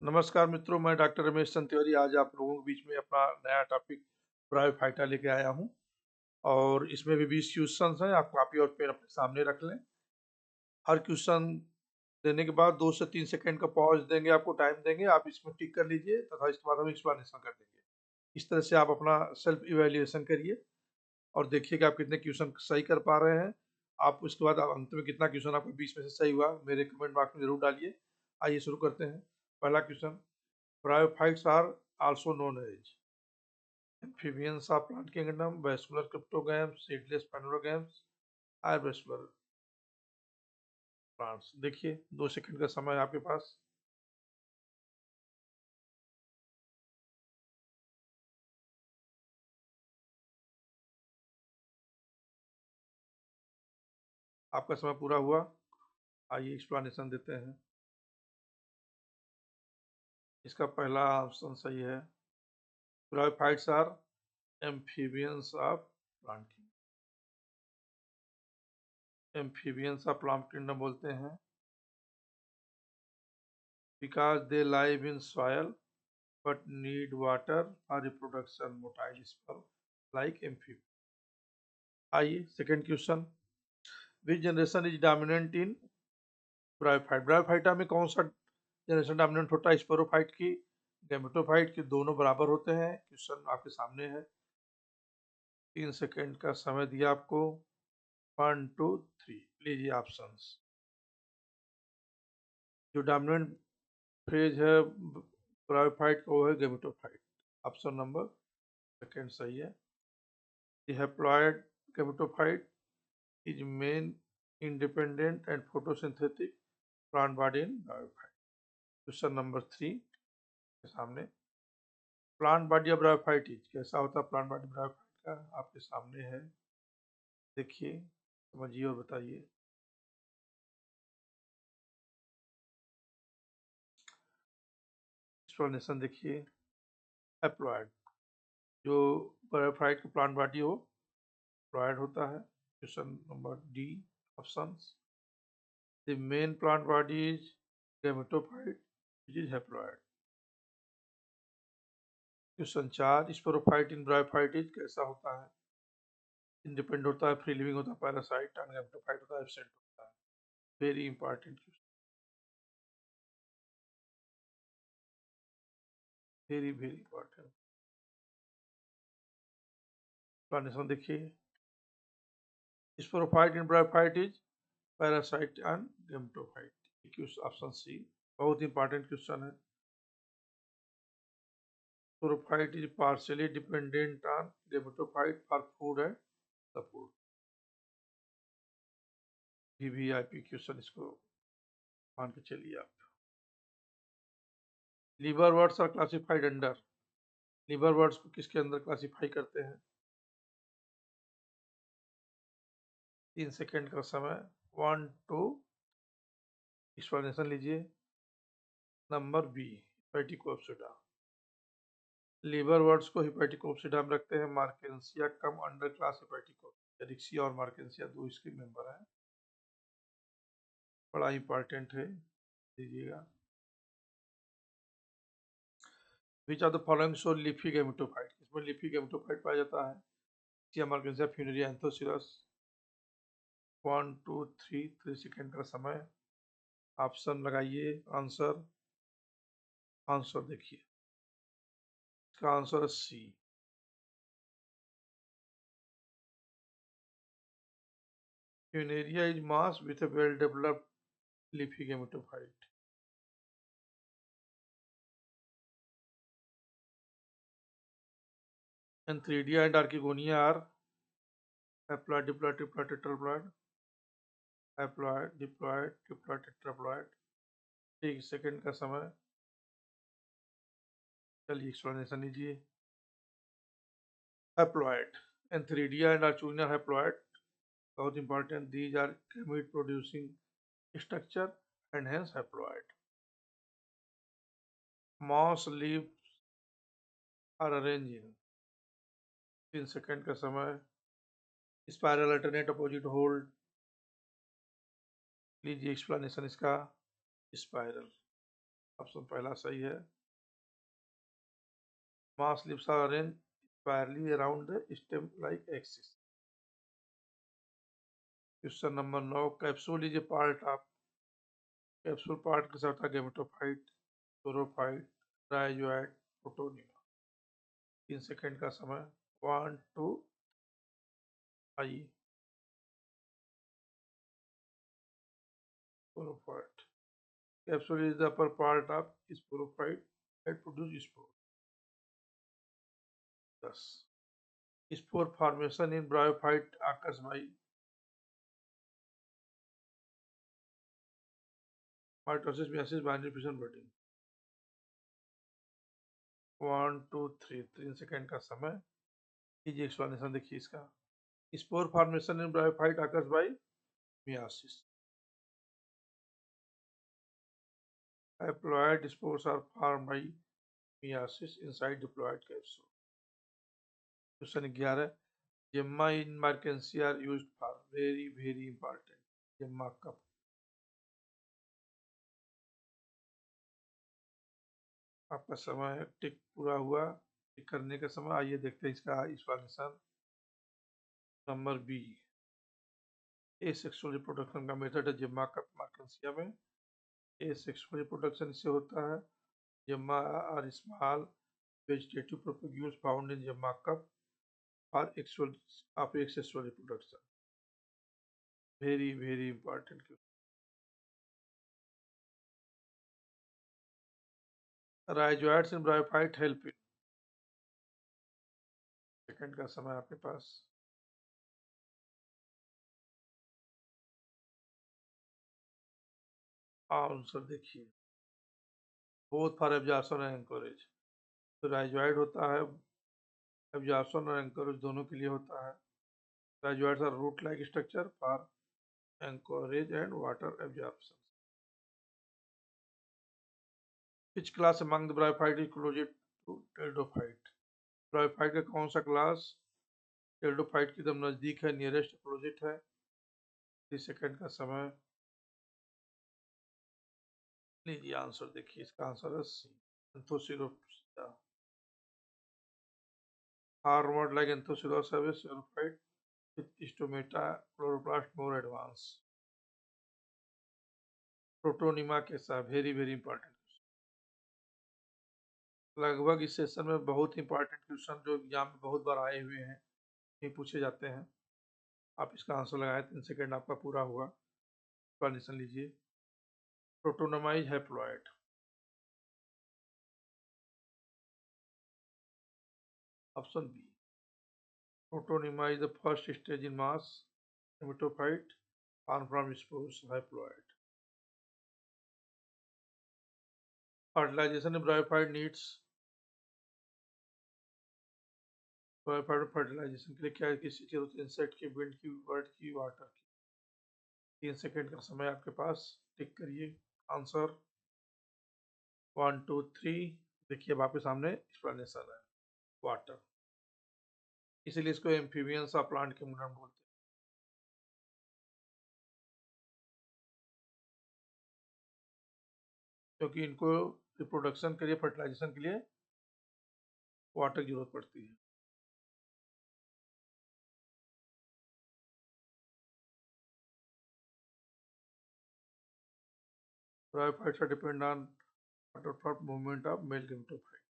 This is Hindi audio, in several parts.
नमस्कार मित्रों, मैं डॉक्टर रमेश चंद तिवारी आज आप लोगों के बीच में अपना नया टॉपिक ब्रायोफाइटा लेके आया हूं। और इसमें भी 20 क्वेश्चंस हैं। आप कॉपी और पेन अपने सामने रख लें। हर क्वेश्चन देने के बाद 2 से 3 सेकंड का पॉज देंगे, आपको टाइम देंगे, आप इसमें टिक कर लीजिए तथा इसके बाद हम एक्सप्लेनेशन कर देंगे। इस तरह से आप अपना सेल्फ इवेल्युएशन करिए और देखिए कि आप कितने क्वेश्चन सही कर पा रहे हैं। आप उसके बाद आप अंत में कितना क्वेश्चन आपको 20 में से सही हुआ मेरे कमेंट बॉक्स में जरूर डालिए। आइए शुरू करते हैं। पहला question, Bryophytes are also known as amphibians of plant kingdom, vascular cryptogams, seedless phanerogams, arboreal plants। देखिए 2 सेकंड का समय है आपके पास। आपका समय पूरा हुआ। आइए एक्सप्लेनेशन देते हैं। इसका पहला ऑप्शन सही है। Bryophytes are amphibians of plant kingdom। Amphibians of plant kingdom बोलते हैं because they live in soil but need water for reproduction, motile sperm like amphibians। आइए second question, which generation is dominant in bryophyte. Bryophyta में कौन सा जनरेशन डोमिनेंट होता है? स्पोरोफाइट की, गैमेटोफाइट की, दोनों बराबर होते हैं। क्वेश्चन आपके सामने है। 3 सेकंड का समय दिया आपको। 1 2 3 लीजिए ऑप्शंस। जो डोमिनेंट फेज है ब्रायोफाइट का वो है गैमेटोफाइट। ऑप्शन नंबर सेकंड सही है। The haploid gametophyte is main independent and photosynthetic plant body in bryophyte. Question number 3 के सामने, प्लांट बॉडी ऑफ ब्रायोफाइट कैसा होता है? प्लांट बॉडी ब्रायोफाइट का आपके सामने है। देखिए, समझिए और बताइए। एक्सप्लेनेशन देखिए। एप्लॉयड, जो ब्रायोफाइट की प्लांट बॉडी हो एप्लॉयड होता है। Question number D option. The main plant body is gametophyte which is haploid. Question 4, sporophyte in bryophyte कैसा होता है? इंडिपेंडेंट होता है, फ्री लिविंग होता है, पैरासाइट, एंड गैमेटोफाइट होता है, एब्सेंट होता है। Very important question, very very important. Explanation देखिए। Sporophyte in bryophyte is parasite and gametophyte. Option C बहुत इंपॉर्टेंट क्वेश्चन है। Sporophyte is partially dependent on gametophyte for food and support. VVIP question, इसको मान के चलिए आप। Liverworts are classified under. Liverworts को किसके अंदर क्लासिफाई करते हैं? 3 सेकंड का समय। 1 2 एक्सप्लेनेशन लीजिए। Number B, Hepaticopsida. Liverworts को हेपेटिकोप्सिडा में रखते हैं। मार्केंसिया कम अंडर क्लास हेपेटिकोप्सिडा। एरिक्सिया और मार्केंसिया दो इसके मेंबर हैं। बड़ा इंपॉर्टेंट है, दीजिएगा। Which of the following show leafy gametophyte. इसमें लीफी गैमेटोफाइट पाया जाता है। एरिक्सिया, मार्केंसिया, फ्यूनेरिया, एंथोसिरस। 1 2 3 सेकंड का समय। ऑप्शन लगाइए। आंसर, आंसर देखिए। इसका आंसर है सी। Funaria is mass with a well-developed leafy gametophyte. Antheridia and Archegonia are haploid, diploid, triploid, tetraploid, haploid, diploid, triploid, tetraploid। 1 second का समय। चलिए एक्सप्लेनेशन लीजिए। Haploid, Antheridia and Archegonia are haploid। बहुत important, these are gamete producing structure and hence haploid। Moss leaves are arranged in। 3 second का समय। Spiral, alternate, opposite, hold। लीजिए एक्सप्लेनेशन इसका। स्पाइरल ऑप्शन पहला सही है। Moss leaves are arrange spirally around the stem like axis. Question number 9, capsule is a part of, capsule part के साथ gametophyte, sporophyte, rhizoid, protonema. 3 second का समय। 1 2 आइए। Sporophyte. Capsule is the upper part of sporophyte that produce spore. 10. Spore formation in bryophyte occurs by mitosis, meiosis, binary fission, budding. 1 2 3 3 second का समय। कीजिए एक्सप्लेनेशन, देखिए इसका। Spore formation in bryophyte occurs by meiosis. Haploid spores are formed by meiosis inside diploid capsule. Question 11, gemma in mercancy are used for, very important, gemma कब। आपका समय टिक पूरा हुआ। टिक करने का समय। आइए देखते हैं इसका explanation. Number B, asexual reproduction का मेथड है जेम्मा कप मर्केंसिया में। एसेक्सुअल रिप्रोडक्शन इससे होता है। Gemma are small vegetative propagules found in gemma cup for sexual of asexual reproduction. Very important question. Rhizoids in bryophyte help in. Second का समय आपके पास। आंसर देखिए, both for absorption and anchorage. तो राइजोइड होता है, एब्जॉर्प्शन और एंकोरेज दोनों के लिए होता है। Rhizoids are root like structure for anchorage and water absorption. Which class among the bryophyte is closest to pteridophyte? Bryophyte का कौन सा क्लास टेरिडोफाइट की एकदम नजदीक है, नियरेस्ट अपोजिट है। 30 सेकंड का समय। लीजिए आंसर देखिए, इसका आंसर है सी, एंथोसिरोप्सिया। Armored like Anthoceros have a xerophyte with stomata chloroplast more advanced. Protonema कैसा, वेरी इंपॉर्टेंट। लगभग इस सेशन में बहुत इंपॉर्टेंट क्वेश्चन जो एग्जाम में बहुत बार आए हुए हैं, ये पूछे जाते हैं। आप इसका आंसर लगाए। 3 सेकंड आपका पूरा हुआ। एक्सप्लेनेशन लीजिए। Protonema is haploid. Option B, protonema is the first stage in mass hematophyte formed from spores haploid. Fertilization in bryophyte needs, bryophyte fertilization के लिए क्या किसी जरूरत है? इंसेक्ट की, विंड की, बर्ड की, वाटर की। 3 सेकंड का समय आपके पास। टिक करिए आंसर। 1 2 3। देखिए अब आपके सामने एक्सप्लेनेशन है। वाटर, इसीलिए इसको एम्फीबियंस ऑफ प्लांट के मुंडन बोलते हैं। क्योंकि इनको रिप्रोडक्शन के लिए, फर्टिलाइजेशन के लिए वाटर की जरूरत पड़ती है। Bryophytes are depend on water for movement of male gametophyte.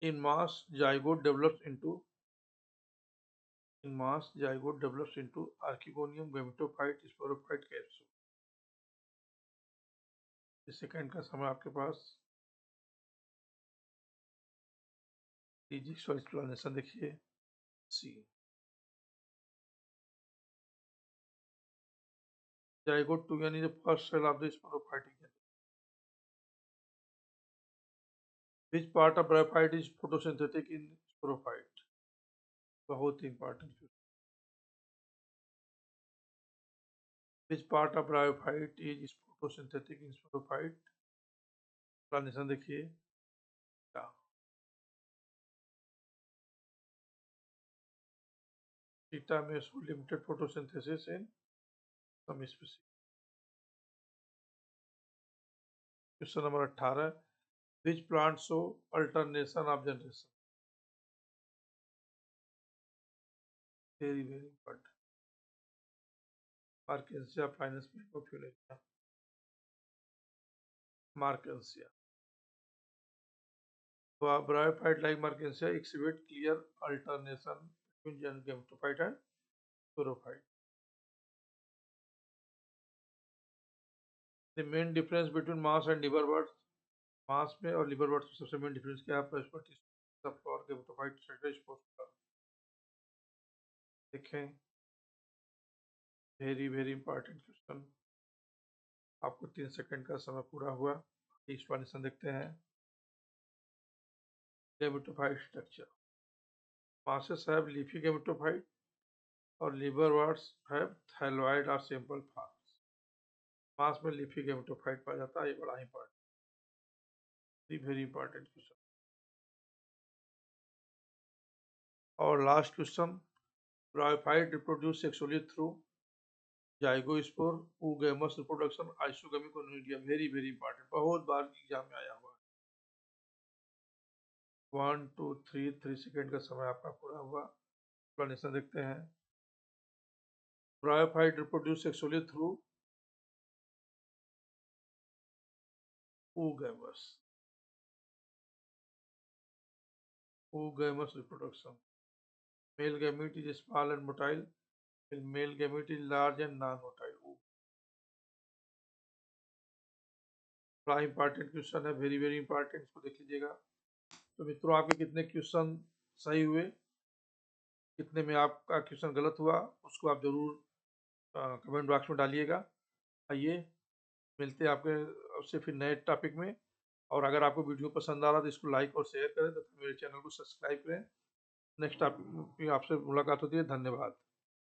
In mass, zygote develops into archegonium gametophyte sporophyte capsule। इस सेकंड का समय आपके पास। फिजिक्स और एक्सप्लेनेशन देखिए। सी, zygote 2 यानी the first cell of the sporophytic genus. Which part of bryophyte is photosynthetic in sporophyte? बहुत ही इंपॉर्टेंट। Which part of bryophyte is photosynthetic in sporophyte? Explanation देखिए क्या। थीटा में show limited photosynthesis in some species. Question number 18, which plant show alternation of generation? Very very important. Marchantia फाइनेंस मैक्रोफिलेरिया, Marchantia. Bryophyte like Markensia exhibit clear alternation between gametophyte and sporophyte. The main difference between mouse and liverworts, मास में और लिवरवर्ट्स में सबसे मेन डिफरेंस क्या है? प्रेस्पर्टिस और गेमेटोफाइट सेक्टर स्पोर्स। देखें, वेरी वेरी इंपॉर्टेंट क्वेश्चन। आपको 3 सेकंड का समय पूरा हुआ। एक्सप्लेनेशन देखते हैं। Gametophyte structure, masses have leafy gametophyte और liverworts have thyroid or simple forms। Moss में लीफी गेमेटोफाइट पाया जाता है, ये बड़ा इंपॉर्टेंट, वेरी इंपॉर्टेंट क्वेश्चन। और last question, bryophyte reproduce sexually through zygospore, oogamous reproduction, isogamic मीडिया। वेरी वेरी इंपॉर्टेंट, बहुत बार एग्जाम में आया हुआ है। 1 2 3 सेकेंड का समय आपका पूरा हुआ। एक्सप्लेनेशन देखते हैं। Bryophyte reproduce sexually through oogamous reproduction. Male gamete is small and motile, while male gamete is large and non-motile। बड़ा इंपॉर्टेंट क्वेश्चन है, वेरी वेरी इंपॉर्टेंट, इसको देख लीजिएगा। तो मित्रों, आपके कितने क्वेश्चन सही हुए, कितने में आपका क्वेश्चन गलत हुआ, उसको आप जरूर कमेंट बॉक्स में डालिएगा। आइए मिलते हैं आपके आपसे फिर नए टॉपिक में। और अगर आपको वीडियो पसंद आ रहा है तो इसको लाइक और शेयर करें तथा मेरे चैनल को सब्सक्राइब करें। नेक्स्ट टॉपिक में आपसे मुलाकात होती है। धन्यवाद।